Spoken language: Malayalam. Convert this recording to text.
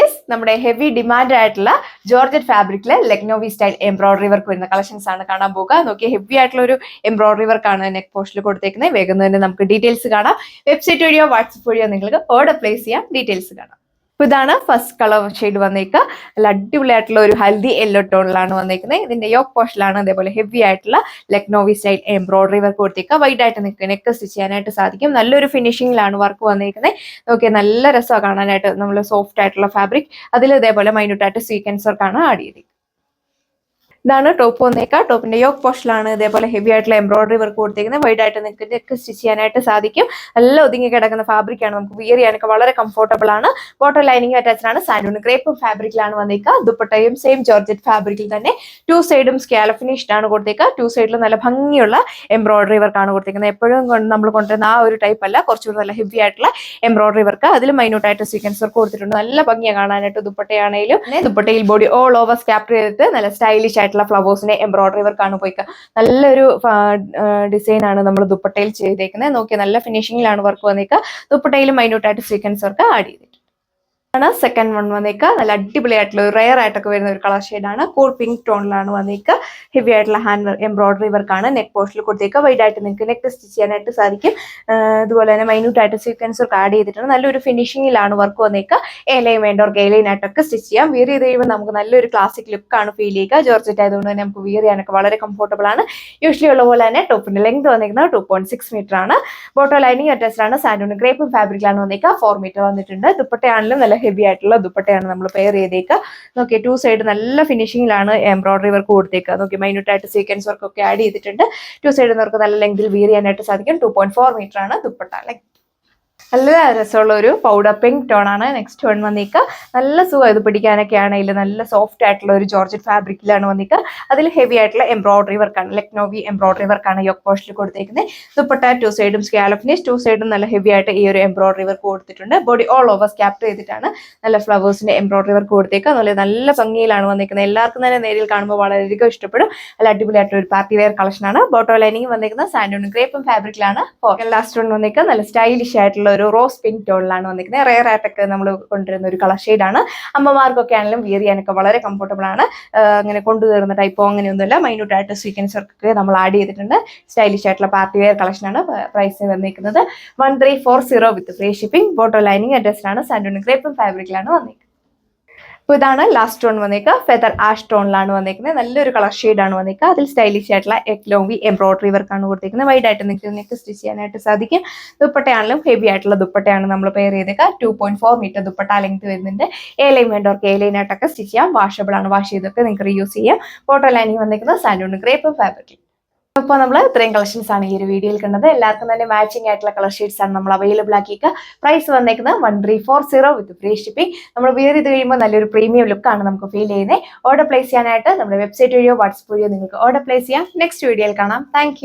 ഗൈസ്, നമ്മുടെ ഹെവി ഡിമാൻഡ് ആയിട്ടുള്ള ജോർജറ്റ് ഫാബ്രിക്കില് ലക്നോവി സ്റ്റൈൽ എംബ്രോയിഡറി വർക്ക് വരുന്ന കളക്ഷൻസ് ആണ് കാണാൻ പോകുക. നോക്കി, ഹെവി ആയിട്ടുള്ള ഒരു എംബ്രോയിഡറി വർക്ക് ആണ് നെക്ക് പോസ്റ്റിൽ കൊടുത്തേക്കുന്നത്. വേഗം തന്നെ നമുക്ക് ഡീറ്റെയിൽസ് കാണാം. വെബ്സൈറ്റ് വഴിയോ വാട്സ്ആപ്പ് വഴിയോ നിങ്ങൾക്ക് ഓർഡർ പ്ലേസ് ചെയ്യാം. ഡീറ്റെയിൽസ് കാണാം. അപ്പൊ ഇതാണ് ഫസ്റ്റ് കളർ ഷെയ്ഡ് വന്നേക്കുക. നല്ല അടിപൊളിയായിട്ടുള്ള ഒരു ഹൽദി യെല്ലോ ടോണിലാണ് വന്നേക്കുന്നത്. ഇതിന്റെ യോക്ക് പോർഷനിലാണ് അതേപോലെ ഹെവി ആയിട്ടുള്ള ലക്നോവി സ്റ്റൈൽ എംബ്രോയിഡറി വർക്ക് കൊടുത്തേക്കുക. വൈഡ് ആയിട്ട് നിൽക്കുക, നെക്ക് സ്റ്റിച്ച് ചെയ്യാനായിട്ട് സാധിക്കും. നല്ലൊരു ഫിനിഷിംഗിലാണ് വർക്ക് വന്നേക്കുന്നത്. നോക്കിയാൽ നല്ല രസമാണ് കാണാനായിട്ട്. നമ്മൾ സോഫ്റ്റ് ആയിട്ടുള്ള ഫാബ്രിക്, അതിൽ ഇതേപോലെ മൈന്യൂട്ടായിട്ട് സീക്വൻസ് വർക്കാണ് ആഡ് ചെയ്തിരിക്കുന്നത്. ഇതാണ് ടോപ്പ് വന്നേക്കുക. ടോപ്പിന്റെ യോക്ക് പോർഷനിലാണ് ഇതേപോലെ ഹെവി ആയിട്ടുള്ള എംബ്രോയിഡറി വർക്ക് കൊടുത്തേക്കുന്നത്. വൈഡ് ആയിട്ട് നെക്ക് സ്റ്റിച്ച് ചെയ്യാനായിട്ട് സാധിക്കും. നല്ല ഒതുങ്ങി കിടക്കുന്ന ഫാബ്രിക് ആണ്. നമുക്ക് വിയർ ചെയ്യാനൊക്കെ വളരെ കംഫർട്ടബിൾ ആണ്. ബോട്ടം ലൈനിങ് അറ്റാച്ച്ഡ് ആണ്. സാൻഡൂൺ ക്രേപ്പ് ഫാബ്രിക്കിലാണ് വന്നേക്കുക. ദുപ്പട്ടയും സെയിം ജോർജറ്റ് ഫാബ്രിക്കിൽ തന്നെ ടു സൈഡും സ്കാലപ്പ് ഫിനിഷ്ഡ് ആണ് കൊടുത്തേക്കുക. ടു സൈഡിലും നല്ല ഭംഗിയുള്ള എംബ്രോയിഡറി വർക്ക് ആണ് കൊടുത്തേക്കുന്നത്. എപ്പോഴും നമ്മൾ കൊണ്ടുവരുന്ന ആ ഒരു ടൈപ്പ് അല്ല, കുറച്ചുകൂടി നല്ല ഹെവി ആയിട്ടുള്ള എംബ്രോയിഡറി വർക്ക്. അതിൽ മൈന്യൂട്ടായിട്ട് സീക്വൻസ് വർക്ക് കൊടുത്തിട്ടുണ്ട്. നല്ല ഭംഗിയാണ് കാണാനായിട്ട്. ദുപ്പട്ടയാണെങ്കിലും ദുപ്പട്ടയിൽ ബോഡി ഓൾ ഓവർ സ്കാപ്റ്റർ ചെയ്തിട്ട് നല്ല സ്റ്റൈലിഷ് ആയിട്ടുള്ള ഫ്ലവേഴ്സിന്റെ എംബ്രോയിഡറി വർക്ക് ആണ് പോയിക്കുക. നല്ലൊരു ഡിസൈൻ ആണ് നമ്മൾ ദുപ്പട്ടയിൽ ചെയ്തേക്കുന്നത്. നോക്കിയാൽ നല്ല ഫിനിഷിംഗിലാണ് വർക്ക് വന്നേക്കുക. ദുപ്പട്ടയിലും മൈന്യൂട്ടായിട്ട് സീക്വൻസ് വർക്ക് ആഡ് ചെയ്തിട്ടുണ്ട്. സെക്കൻഡ് വൺ വന്നേക്കുക. നല്ല അടിപൊളിയായിട്ടുള്ള ഒരു റയർ ആയിട്ടൊക്കെ വരുന്ന ഒരു കളർ ഷെയ്ഡാണ്. കൂൾ പിങ്ക് ടോണിലാണ് വന്നേക്കുക. ഹെവി ആയിട്ടുള്ള ഹാൻഡ് എംബ്രോയിഡറി വർക്കാണ് നെക്ക് പോർഷനിൽ കൊടുത്തേക്കുക. വൈഡ് ആയിട്ട് നിങ്ങൾക്ക് നെക്ക് സ്റ്റിച്ച് ചെയ്യാനായിട്ട് സാധിക്കും. അതുപോലെ തന്നെ മൈന്യൂട്ടായിട്ട് സീക്വൻസ് വർക്ക് ആഡ് ചെയ്തിട്ടുണ്ട്. നല്ലൊരു ഫിനിഷിംഗിലാണ് വർക്ക് വന്നേക്കുക. എലൈൻ വേണ്ടവർ ഗെയിലൈൻ ആയിട്ടൊക്കെ സ്റ്റിച്ച് ചെയ്യാം. വിയർ ചെയ്ത് കഴിയുമ്പോൾ നമുക്ക് നല്ലൊരു ക്ലാസിക് ലുക്കാണ് ഫീൽ ചെയ്യുക. ജോർജറ്റ് ആയതുകൊണ്ട് തന്നെ നമുക്ക് വിയർ ചെയ്യാനൊക്കെ വളരെ കംഫർട്ടബിൾ ആണ്. യൂഷ്വലി ഉള്ള പോലെ തന്നെ ടോപ്പിന്റെ ലെങ്ത് വന്നിരിക്കുന്നത് 2.6 മീറ്റർ ആണ്. ബോട്ടം ലൈനിങ് അറ്റാച്ച്ഡ് ആണ്. സാൻഡൂൺ ക്രേപ്പ് ഫാബ്രിക്കിലാണ് വന്നേക്കുക. 4 മീറ്റർ വന്നിട്ടുണ്ട്. ദുപ്പട്ടയാണെങ്കിലും നല്ല ഹെവി ആയിട്ടുള്ള ദുപ്പട്ടയാണ് നമ്മൾ പെയർ ചെയ്തേക്കുക. നോക്കി, ടു സൈഡ് നല്ല ഫിനിഷിംഗിലാണ് എംബ്രോയിഡറി വർക്ക് കൊടുത്തേക്കുക. നോക്കി, മൈന്യൂട്ടായിട്ട് സീക്വൻസ് വർക്ക് ഒക്കെ ആഡ് ചെയ്തിട്ടുണ്ട്. ടു സൈഡ് നമുക്ക് നല്ല ലെങ്തിൽ വിയർ ചെയ്യാനായിട്ട് സാധിക്കും. 2.4 മീറ്റർ ആണ് ദുപ്പട്ട. നല്ല രസമുള്ള ഒരു പൗഡർ പിങ്ക് ടോൺ ആണ് നെക്സ്റ്റ് വൺ വന്നേക്കുക. നല്ല സുഖം ഇത് പിടിക്കാനൊക്കെ ആണെങ്കിൽ. നല്ല സോഫ്റ്റ് ആയിട്ടുള്ള ഒരു ജോർജറ്റ് ഫാബ്രിക്കിലാണ് വന്നേക്കുക. അതിൽ ഹെവി ആയിട്ടുള്ള എംബ്രോയിഡറി വർക്കാണ്, ലക്നോവി എംബ്രോയിഡറി വർക്കാണ് യോക്ക് പോർഷനിൽ കൊടുത്തേക്കുന്നത്. ദുപ്പട്ട ടു സൈഡും സ്കാലപ്പ് ഫിനിഷ്, ടു സൈഡും നല്ല ഹെവി ആയിട്ട് ഈ ഒരു എംബ്രോയിഡറി വർക്ക് കൊടുത്തിട്ടുണ്ട്. ബോഡി ഓൾ ഓവർ സ്കാപ്റ്റർ ചെയ്തിട്ടാണ് നല്ല ഫ്ലവേഴ്സിന്റെ എംബ്രോയിഡറി വർക്ക് കൊടുത്തേക്കുക. അതുപോലെ നല്ല ഭംഗിയിലാണ് വന്നിരിക്കുന്നത്. എല്ലാവർക്കും തന്നെ നേരിൽ കാണുമ്പോൾ വളരെയധികം ഇഷ്ടപ്പെടും. നല്ല അടിപൊളിയായിട്ടുള്ള ഒരു പാർട്ടി വെയർ കളക്ഷൻ ആണ്. ബോട്ടം ലൈനിങ് വന്നിരിക്കുന്നത് സാൻഡൂൺ ക്രേപ്പും ഫാബ്രിക്കിലാണ്. ലാസ്റ്റ് വൺ വന്നിരിക്കുക നല്ല സ്റ്റൈലിഷ് ആയിട്ടുള്ള ഒരു റോസ് പിങ്ക് ടോണിലാണ് വന്നിരിക്കുന്നത്. റെയർ ആയിട്ടൊക്കെ നമ്മൾ കൊണ്ടുവരുന്ന ഒരു കളർ ഷെയ്ഡാണ്. അമ്മമാർക്കൊക്കെ ആണെങ്കിലും വിയർ ചെയ്യാനൊക്കെ വളരെ കംഫർട്ടബിൾ ആണ്. അങ്ങനെ കൊണ്ടുവരുന്ന ടൈപ്പോ അങ്ങനെയൊന്നുമില്ല. മൈന്യൂട്ടായിട്ട് സീക്വൻസ് ഒക്കെ നമ്മൾ ആഡ് ചെയ്തിട്ടുണ്ട്. സ്റ്റൈലിഷ് ആയിട്ടുള്ള പാർട്ടി വെയർ കളക്ഷൻ ആണ്. പ്രൈസ് വന്നിരിക്കുന്നത് 1340 വിത്ത് free shipping. Bottom lining addressed ആണ്. സാൻഡൂൺ ക്രേപ്പും ഫാബ്രിക്കിലാണ് വന്നിരിക്കുന്നത്. അപ്പോൾ ഇതാണ് ലാസ്റ്റ് ടോൺ വന്നേക്കുക. ഫെദർ ആഷ് ടോണിലാണ് വന്നേക്കുന്നത്. നല്ലൊരു കളർ ഷെയ്ഡാണ് വന്നേക്കുക. അതിൽ സ്റ്റൈലിഷ് ആയിട്ടുള്ള എക്ലോവി എംബ്രോയിഡറി വർക്കാണ് കൊടുത്തേക്കുന്നത്. വൈഡ് ആയിട്ട് നിങ്ങൾക്ക് സ്റ്റിച്ച് ചെയ്യാനായിട്ട് സാധിക്കും. ദുപ്പട്ടയാണെങ്കിലും ഹെവി ആയിട്ടുള്ള ദുപ്പട്ടയാണ് നമ്മൾ പെയർ ചെയ്തേക്കുക. 2.4 മീറ്റർ ദുപ്പട്ട ലെങ്ത് വരുന്നുണ്ട്. എലൈൻ വേണ്ടവർക്ക് എലൈൻ ആയിട്ടൊക്കെ സ്റ്റിച്ച് ചെയ്യാം. വാഷബിൾ ആണ്. വാഷ് ചെയ്തൊക്കെ നിങ്ങൾക്ക് റീയൂസ് ചെയ്യാം. ബോട്ടം ലൈനിങ് വന്നേക്കുന്നത് സാൻഡൂൺ ക്രേപ്പ് ഫാബ്രിക്. അപ്പോൾ നമ്മൾ ഇത്രയും കളക്ഷൻസ് ആണ് ഈ ഒരു വീഡിയോയിൽ കണ്ടത്. എല്ലാവർക്കും തന്നെ മാച്ചിങ് ആയിട്ടുള്ള കളർ ഷെയ്ഡ്സ് ആണ് നമ്മൾ അവൈലബിൾ ആക്കിയിട്ട്. പ്രൈസ് വന്നേക്കുന്നത് 1340 വിത്ത് ഫ്രീ ഷിപ്പിംഗ്. നമ്മൾ വിയർ ചെയ്ത് കഴിയുമ്പോൾ നല്ലൊരു പ്രീമിയം ലുക്കാണ് നമുക്ക് ഫീൽ ചെയ്യുന്നത്. ഓർഡർ പ്ലേസ് ചെയ്യാനായിട്ട് നമ്മുടെ വെബ്സൈറ്റ് വഴിയോ വാട്സ്ആപ്പ് വഴിയോ നിങ്ങൾക്ക് ഓർഡർ പ്ലേസ് ചെയ്യാം. നെക്സ്റ്റ് വീഡിയോയിൽ കാണാം. താങ്ക്